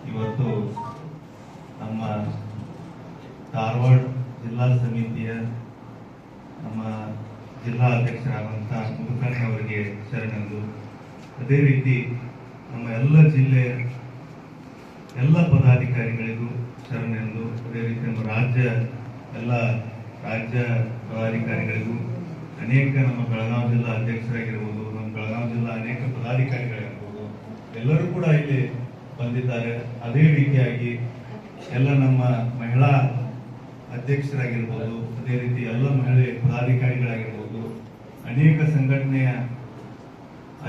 ಇವತ್ತು ನಮ್ಮ ಧಾರವಾಡ ಜಿಲ್ಲಾ ಸಮಿತಿಯ ನಮ್ಮ ಜಿಲ್ಲಾ ಅಧ್ಯಕ್ಷರಾದಂಥ ಮುದುಕಣ್ಣ ಅವರಿಗೆ ಶರಣೆಂದು, ಅದೇ ರೀತಿ ನಮ್ಮ ಎಲ್ಲ ಜಿಲ್ಲೆಯ ಎಲ್ಲ ಪದಾಧಿಕಾರಿಗಳಿಗೂ ಶರಣೆಂದು, ಅದೇ ರೀತಿ ನಮ್ಮ ಎಲ್ಲ ರಾಜ್ಯ ಪದಾಧಿಕಾರಿಗಳಿಗೂ, ಅನೇಕ ನಮ್ಮ ಬೆಳಗಾವಿ ಜಿಲ್ಲಾ ಅಧ್ಯಕ್ಷರಾಗಿರ್ಬೋದು, ನಮ್ಮ ಬೆಳಗಾವಿ ಜಿಲ್ಲಾ ಅನೇಕ ಪದಾಧಿಕಾರಿಗಳಿರ್ಬೋದು, ಎಲ್ಲರೂ ಕೂಡ ಇಲ್ಲಿ ಬಂದಿದ್ದಾರೆ. ಅದೇ ರೀತಿಯಾಗಿ ಎಲ್ಲ ನಮ್ಮ ಮಹಿಳಾ ಅಧ್ಯಕ್ಷರಾಗಿರ್ಬೋದು, ಅದೇ ರೀತಿ ಎಲ್ಲ ಮಹಿಳೆ ಪದಾಧಿಕಾರಿಗಳಾಗಿರ್ಬೋದು, ಅನೇಕ ಸಂಘಟನೆಯ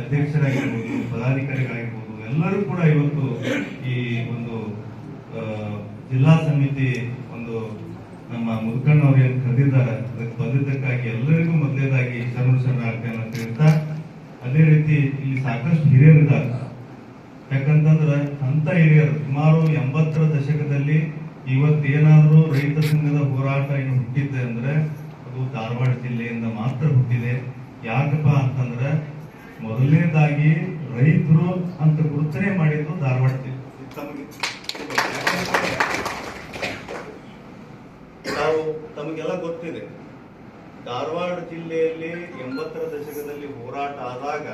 ಅಧ್ಯಕ್ಷರಾಗಿರ್ಬೋದು, ಪದಾಧಿಕಾರಿಗಳಾಗಿರ್ಬೋದು, ಎಲ್ಲರೂ ಕೂಡ ಇವತ್ತು ಈ ಒಂದು ಜಿಲ್ಲಾ ಸಮಿತಿ ಒಂದು ನಮ್ಮ ಮುದುಕಣ್ಣವ್ರು ಏನು ಕರೆದಿದ್ದಾರೆ ಅದಕ್ಕೆ ಬಂದಿದ್ದಕ್ಕಾಗಿ ಎಲ್ಲರಿಗೂ ಮೊದಲೇದಾಗಿ ಶರಣಾರ್ಥಿಯನ್ನು ತಿಳಿಸ್ತಾ, ಅದೇ ರೀತಿ ಇಲ್ಲಿ ಸಾಕಷ್ಟು ಹಿರಿಯರಿದ್ದಾರೆ. ಯಾಕಂತಂದ್ರೆ ಅಂತ ಹಿರಿಯರು ಸುಮಾರು 80ರ ದಶಕದಲ್ಲಿ ಇವತ್ತೇನಾದ್ರೂ ರೈತ ಸಂಘದ ಹೋರಾಟ ಏನು ಹುಟ್ಟಿದೆ ಅಂದ್ರೆ ಅದು ಧಾರವಾಡ ಜಿಲ್ಲೆಯಿಂದ ಮಾತ್ರ ಹುಟ್ಟಿದೆ. ಯಾಕಪ್ಪ ಅಂತಂದ್ರೆ ಮೊದಲನೇದಾಗಿ ರೈತರು ಅಂತ ಗುರುತನೆ ಮಾಡಿದ್ದು ಧಾರವಾಡ ಜಿಲ್ಲೆ. ತಮಗೆಲ್ಲ ಗೊತ್ತಿದೆ, ಧಾರವಾಡ ಜಿಲ್ಲೆಯಲ್ಲಿ 80ರ ದಶಕದಲ್ಲಿ ಹೋರಾಟ ಆದಾಗ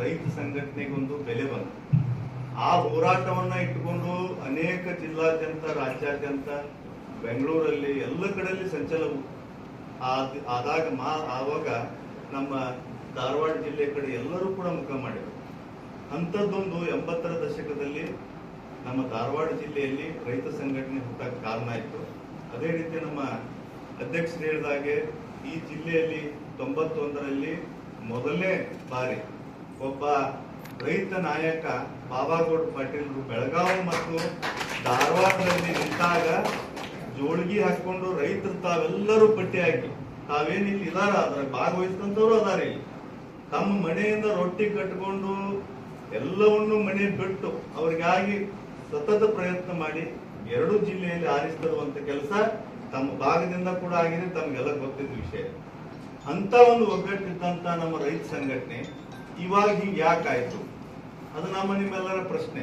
ರೈತ ಸಂಘಟನೆಗೊಂದು ಬೆಲೆ ಬಂತು. ಆ ಹೋರಾಟವನ್ನ ಇಟ್ಟುಕೊಂಡು ಅನೇಕ ಜಿಲ್ಲಾದ್ಯಂತ, ರಾಜ್ಯಾದ್ಯಂತ, ಬೆಂಗಳೂರಲ್ಲಿ ಎಲ್ಲ ಕಡೆಯಲ್ಲಿ ಸಂಚಲನ ಆವಾಗ ನಮ್ಮ ಧಾರವಾಡ ಜಿಲ್ಲೆ ಕಡೆ ಎಲ್ಲರೂ ಕೂಡ ಮುಖ ಮಾಡಿದರು. ಅಂಥದ್ದೊಂದು 80ರ ದಶಕದಲ್ಲಿ ನಮ್ಮ ಧಾರವಾಡ ಜಿಲ್ಲೆಯಲ್ಲಿ ರೈತ ಸಂಘಟನೆ ಹುಟ್ಟಕ್ಕೆ ಕಾರಣ ಆಯಿತು. ಅದೇ ರೀತಿ ನಮ್ಮ ಅಧ್ಯಕ್ಷರು ಹೇಳಿದಾಗೆ ಈ ಜಿಲ್ಲೆಯಲ್ಲಿ 91ರಲ್ಲಿ ಮೊದಲನೇ ಬಾರಿ ಒಬ್ಬ ರೈತ ನಾಯಕ ಬಾಬಾಗೌಡ ಪಾಟೀಲ್ರು ಬೆಳಗಾವಿ ಮತ್ತು ಧಾರವಾಡದಲ್ಲಿ ನಿಂತಾಗ ಜೋಳಿಗೆ ಹಾಕೊಂಡು ರೈತರು ತಾವೆಲ್ಲರೂ ಪಟ್ಟಿ ಹಾಕಿ ತಾವೇನಿಲ್ಲಿ ಇದಾರ ಅದ್ರ ಭಾಗವಹಿಸಿದಂಥವ್ರು ಅದಾರ. ಇಲ್ಲಿ ತಮ್ಮ ಮನೆಯಿಂದ ರೊಟ್ಟಿ ಕಟ್ಕೊಂಡು ಎಲ್ಲವನ್ನೂ ಮನೆ ಬಿಟ್ಟು ಅವ್ರಿಗಾಗಿ ಸತತ ಪ್ರಯತ್ನ ಮಾಡಿ 2 ಜಿಲ್ಲೆಯಲ್ಲಿ ಆರಿಸ್ತರುವಂತ ಕೆಲಸ ತಮ್ಮ ಭಾಗದಿಂದ ಕೂಡ ಆಗಿದೆ. ತಮಗೆಲ್ಲ ಗೊತ್ತಿದ್ದ ವಿಷಯ. ಅಂತ ಒಂದು ಒಗ್ಗಟ್ಟಿದ್ದಂತ ನಮ್ಮ ರೈತ ಸಂಘಟನೆ ಇವಾಗ ಹೀಗೆ ಯಾಕಾಯ್ತು? ಅದು ನಿಮ್ಮೆಲ್ಲರ ಪ್ರಶ್ನೆ.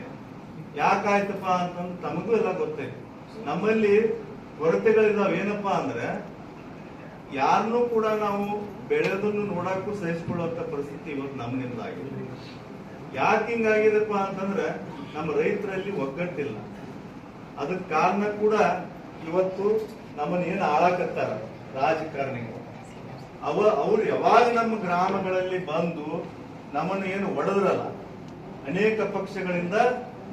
ಯಾಕಾಯ್ತಪ್ಪ ಅಂತಂದು ತಮಗೂ ಎಲ್ಲ ಗೊತ್ತೈತಿ. ನಮ್ಮಲ್ಲಿ ಕೊರತೆಗಳಿದಾವ. ಏನಪ್ಪ ಅಂದ್ರೆ ಯಾರನ್ನೂ ಕೂಡ ನಾವು ಬೆಳೆಯೋದನ್ನು ನೋಡಕ್ಕೂ ಸಹಿಸಿಕೊಳ್ಳುವಂತ ಪರಿಸ್ಥಿತಿ ಇವತ್ತು ನಮ್ಮಿಂದಾಗಿದೆ. ಯಾಕೆ ಹಿಂಗಾಗಿದೆಪ್ಪ ಅಂತಂದ್ರೆ ನಮ್ಮ ರೈತರಲ್ಲಿ ಒಗ್ಗಟ್ಟಿಲ್ಲ. ಅದಕ್ಕೆ ಕಾರಣ ಕೂಡ ಇವತ್ತು ನಮ್ಮನ್ನ ಏನು ಆಳಾಕತ್ತಾರ ರಾಜಕಾರಣಿಗಳು. ಅವ್ರು ಯಾವಾಗ ನಮ್ಮ ಗ್ರಾಮಗಳಲ್ಲಿ ಬಂದು ನಮ್ಮನ್ನು ಏನು ಒಡೆದ್ರಲ್ಲ, ಅನೇಕ ಪಕ್ಷಗಳಿಂದ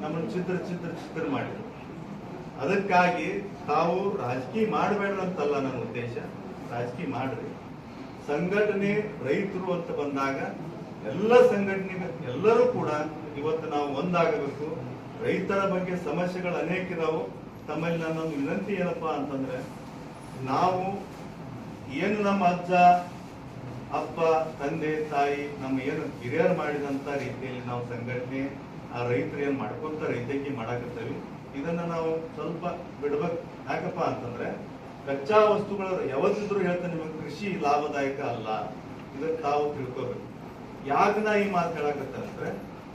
ನಮ್ಮನ್ನು ಚಿತ್ರ ಮಾಡಿದ್ರು. ಅದಕ್ಕಾಗಿ ತಾವು ರಾಜಕೀಯ ಮಾಡಬೇಡ್ರಂತಲ್ಲ ನನ್ನ ಉದ್ದೇಶ. ರಾಜಕೀಯ ಮಾಡ್ರಿ. ಸಂಘಟನೆ ರೈತರು ಅಂತ ಬಂದಾಗ ಎಲ್ಲ ಸಂಘಟನೆ ಎಲ್ಲರೂ ಕೂಡ ಇವತ್ತು ನಾವು ಒಂದಾಗಬೇಕು. ರೈತರ ಬಗ್ಗೆ ಸಮಸ್ಯೆಗಳು ಅನೇಕ ಇದಾವು. ತಮ್ಮಲ್ಲಿ ನನ್ನೊಂದು ವಿನಂತಿ ಏನಪ್ಪಾ ಅಂತಂದ್ರೆ, ನಾವು ಏನು ನಮ್ಮ ಅಜ್ಜ ಅಪ್ಪ ತಂದೆ ತಾಯಿ ನಮ್ಮ ಏನು ಹಿರಿಯರು ಮಾಡಿದಂತ ರೀತಿಯಲ್ಲಿ ನಾವು ಸಂಘಟನೆ ಆ ರೈತರು ಏನ್ ಮಾಡ್ಕೊಂತ ರೈತಕಿ ಮಾಡಾಕತ್ತೇವಿ, ಇದನ್ನ ನಾವು ಸ್ವಲ್ಪ ಬಿಡ್ಬೇಕು. ಯಾಕಪ್ಪ ಅಂತಂದ್ರೆ ಕಚ್ಚಾ ವಸ್ತುಗಳು ಯಾವತ್ತಿದ್ರು ಹೇಳ್ತಾನೆ ನಿಮಗೆ ಕೃಷಿ ಲಾಭದಾಯಕ ಅಲ್ಲ. ಇದಕ್ಕೆ ತಾವು ತಿಳ್ಕೋಬೇಕು. ಯಾಕೆ ನಾ ಈ ಮಾತು ಹೇಳಾಕತ್ತಂದ್ರೆ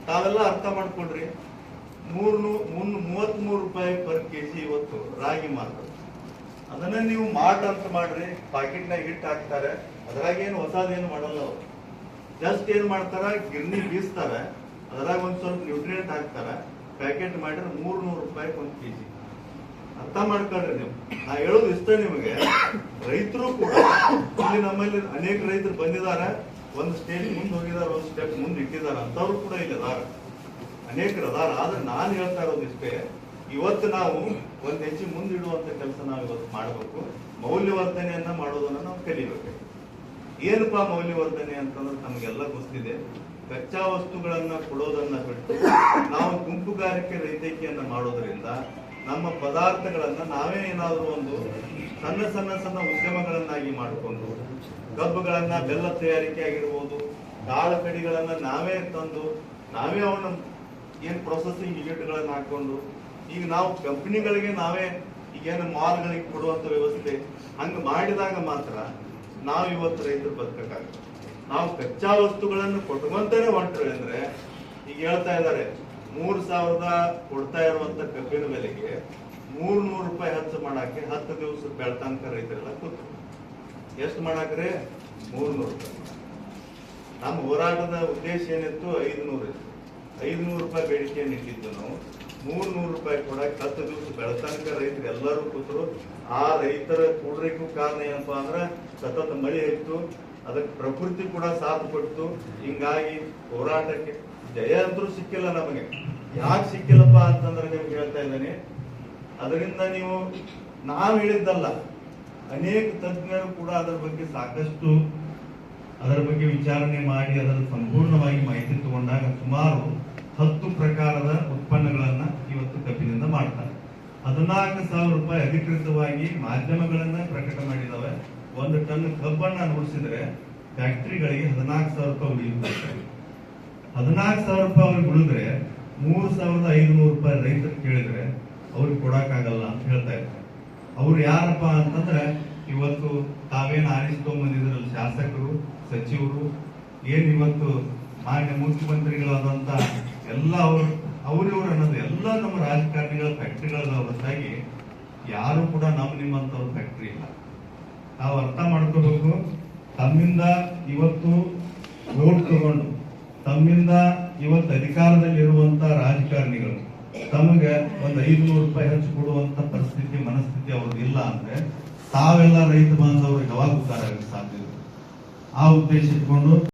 ತಾವೆಲ್ಲ ಅರ್ಥ ಮಾಡ್ಕೊಡ್ರಿ. 33 ರೂಪಾಯಿ ಪರ್ ಕೆಜಿ ಇವತ್ತು ರಾಗಿ ಮಾರ್ತಾರೆ. ಅದನ್ನ ನೀವು ಅಂತ ಮಾಡ್ರಿ. ಪಾಕೆಟ್ನಾಗ ಹಿಟ್ಟು ಹಾಕ್ತಾರೆ. ಅದ್ರಾಗ ಏನು ಹೊಸದೇನು ಮಾಡಲ್ಲ. ಅವ್ರು ಜಸ್ಟ್ ಏನ್ ಮಾಡ್ತಾರ, ಗಿರ್ನಿ ಬೀಸ್ತಾರ, ಅದ್ರಾಗ ಒಂದ್ ಸ್ವಲ್ಪ ನ್ಯೂಟ್ರಿಯೆಂಟ್ ಹಾಕ್ತಾರ, ಪ್ಯಾಕೆಟ್ ಮಾಡಿದ್ರೆ 300 ರೂಪಾಯಿ 1 ಕೆಜಿ. ಅರ್ಥ ಮಾಡ್ಕೊಳ್ರಿ ನೀವು. ನಾ ಹೇಳೋದು ಇಷ್ಟ ನಿಮಗೆ. ರೈತರು ಕೂಡ ಇಲ್ಲಿ ನಮ್ಮಲ್ಲಿ ಅನೇಕ ರೈತರು ಬಂದಿದ್ದಾರೆ. ಒಂದು ಸ್ಟೇಜ್ ಮುಂದೆ ಹೋಗಿದಾರ, ಒಂದು ಸ್ಟೆಪ್ ಮುಂದೆ ಇಟ್ಟಿದ್ದಾರೆ. ಅಂತವ್ರು ಕೂಡ ಇಲ್ಲಿ ಅದಾರ, ಅನೇಕರು ಅದಾರ. ಆದ್ರೆ ನಾನು ಹೇಳ್ತಾ ಇರೋದು ಇಷ್ಟೇ, ಇವತ್ತು ನಾವು ಒಂದ್ ಹೆಜ್ಜೆ ಮುಂದಿಡುವಂತ ಕೆಲಸ ನಾವು ಇವತ್ತು ಮಾಡಬೇಕು. ಮೌಲ್ಯವರ್ಧನೆಯನ್ನ ಮಾಡೋದನ್ನ ನಾವು ಕಲಿಬೇಕು. ಏನಪ್ಪಾ ಮೌಲ್ಯವರ್ಧನೆ ಅಂತಂದ್ರೆ ನಮಗೆಲ್ಲ ಗೊತ್ತಿದೆ. ಕಚ್ಚಾ ವಸ್ತುಗಳನ್ನ ಕೊಡೋದನ್ನ ಬಿಟ್ಟು ನಾವು ಗುಂಪುಗಾರಿಕೆ ರೈತಕಿಯನ್ನ ಮಾಡೋದ್ರಿಂದ ನಮ್ಮ ಪದಾರ್ಥಗಳನ್ನ ನಾವೇ ಏನಾದ್ರೂ ಒಂದು ಸಣ್ಣ ಉದ್ಯಮಗಳನ್ನಾಗಿ ಮಾಡಿಕೊಂಡು ಕಬ್ಬುಗಳನ್ನ ಬೆಲ್ಲ ತಯಾರಿಕೆ ಆಗಿರ್ಬೋದು, ಕಾಳು ಕಡಿಗಳನ್ನ ನಾವೇ ತಂದು ನಾವೇ ಅವನ್ನ ಏನ್ ಪ್ರೊಸೆಸಿಂಗ್ ಯೂನಿಟ್ಗಳನ್ನ ಹಾಕೊಂಡು ಈಗ ನಾವು ಕಂಪನಿಗಳಿಗೆ ನಾವೇ ಈಗೇನು ಮಾಲ್ಗಳಿಗೆ ಕೊಡುವಂತ ವ್ಯವಸ್ಥೆ ಹಂಗ ಮಾಡಿದಾಗ ಮಾತ್ರ ನಾವು ಇವತ್ತು ರೈತರು ಬದುಕಕ್ಕಾಗ್ತದೆ. ನಾವು ಕಚ್ಚಾ ವಸ್ತುಗಳನ್ನು ಕೊಟ್ಕೊಂತಾನೆ ಹೊಂಟ್ರಿ ಅಂದ್ರೆ ಈಗ ಹೇಳ್ತಾ ಇದ್ದಾರೆ 3,000 ಕೊಡ್ತಾ ಇರುವಂತ ಕಬ್ಬಿನ ಬೆಲೆಗೆ 300 ರೂಪಾಯಿ ಹೆಚ್ಚು ಮಾಡಾಕೆ 10 ದಿವಸ ಬೆಳ್ತನಕ ರೈತರೆಲ್ಲ ಕೂತ್ರು. ಎಷ್ಟು ಮಾಡಾಕ್ರೆ 300 ರೂಪಾಯಿ. ನಮ್ಮ ಹೋರಾಟದ ಉದ್ದೇಶ ಏನಿತ್ತು 500 ಇತ್ತು. 500 ರೂಪಾಯಿ ಬೇಡಿಕೆಯನ್ನು ಇಟ್ಟಿದ್ದು ನಾವು 300 ರೂಪಾಯಿ ಕೊಡಕ್ಕೆ 10 ದಿವಸ ಬೆಳತನಕ ರೈತರು ಎಲ್ಲರೂ ಕೂತರು. ಆ ರೈತರ ಕೂಡ್ರಿಗೂ ಕಾರಣ ಏನಪ್ಪಾ ಅಂದ್ರೆ ಸತತ ಮಳೆ ಇತ್ತು, ಅದಕ್ಕೆ ಪ್ರಕೃತಿ ಕೂಡ ಸಾಥ್ ಕೊಟ್ಟು, ಹಿಂಗಾಗಿ ಹೋರಾಟಕ್ಕೆ ಜಯ ಅಂತೂ ಸಿಕ್ಕಿಲ್ಲ. ನಮಗೆ ಯಾಕೆ ಸಿಕ್ಕಿಲ್ಲಪ್ಪ ಅಂತಂದ್ರೆ ನಿಮ್ಗೆ ಹೇಳ್ತಾ ಇದ್ದೇನೆ, ಅದರಿಂದ ನೀವು ನಾವು ಹೇಳಿದ್ದಲ್ಲ, ಅನೇಕ ತಜ್ಞರು ಕೂಡ ಅದರ ಬಗ್ಗೆ ಸಾಕಷ್ಟು ಅದರ ಬಗ್ಗೆ ವಿಚಾರಣೆ ಮಾಡಿ ಅದರ ಸಂಪೂರ್ಣವಾಗಿ ಮಾಹಿತಿ ತಗೊಂಡಾಗ ಸುಮಾರು 10 ಪ್ರಕಾರದ ಉತ್ಪನ್ನಗಳನ್ನ ಇವತ್ತು ಕಬ್ಬಿನಿಂದ ಮಾಡ್ತಾರೆ. 14,000 ರೂಪಾಯಿ ಅಧಿಕೃತವಾಗಿ ಮಾಧ್ಯಮಗಳನ್ನ ಪ್ರಕಟ ಮಾಡಿದಾವೆ. 1 ಟನ್ ಕಬ್ಬನ್ನ ನುಡಿಸಿದ್ರೆ ಫ್ಯಾಕ್ಟರಿಗಳಿಗೆ 14,000 ರೂಪಾಯಿ ಉಳಿಯುತ್ತೆ. 14,000 ರೂಪಾಯಿ ಅವ್ರಿಗೆ ಉಳಿದ್ರೆ 3,500 ರೂಪಾಯಿ ರೈತರು ಕೇಳಿದ್ರೆ ಅವ್ರಿಗೆ ಕೊಡಕ್ಕಾಗಲ್ಲ ಅಂತ ಹೇಳ್ತಾ ಇದ್ದಾರೆ. ಅವ್ರು ಯಾರಪ್ಪ ಅಂತಂದ್ರೆ ಇವತ್ತು ತಾವೇನು ಆರಿಸ್ಕೊಂಡ್ಬಂದಿದ್ರಲ್ಲಿ ಶಾಸಕರು, ಸಚಿವರು, ಏನ್ ಇವತ್ತು ಮಾನ್ಯ ಮುಖ್ಯಮಂತ್ರಿಗಳಾದಂತ ಎಲ್ಲ ಅವ್ರಿವ್ರು ಅನ್ನೋದು ಎಲ್ಲ ನಮ್ಮ ರಾಜಕಾರಣಿಗಳ ಫ್ಯಾಕ್ಟರಿಗಳ ಹೊರತಾಗಿ ಯಾರು ಕೂಡ ನಿಮ್ಮಂತವ್ರ ಫ್ಯಾಕ್ಟರಿ ಇಲ್ಲ. ನಾವು ಅರ್ಥ ಮಾಡ್ಕೋಬೇಕು. ತಮ್ಮಿಂದ ಇವತ್ತು ವೋಟ್ ತಗೊಂಡು ತಮ್ಮಿಂದ ಇವತ್ತು ಅಧಿಕಾರದಲ್ಲಿ ಇರುವಂತ ರಾಜಕಾರಣಿಗಳು ತಮಗೆ 500 ರೂಪಾಯಿ ಹೆಚ್ಚು ಕೊಡುವಂತ ಪರಿಸ್ಥಿತಿ ಮನಸ್ಥಿತಿ ಅವ್ರದ್ದು ಇಲ್ಲ ಅಂದ್ರೆ ತಾವೆಲ್ಲ ರೈತ ಬಾಂಧವರು ಯಾವಾಗ ಉದ್ಧಾರ ಆಗಕ್ಕೆ ಸಾಧ್ಯ? ಆ ಉದ್ದೇಶ ಇಟ್ಕೊಂಡು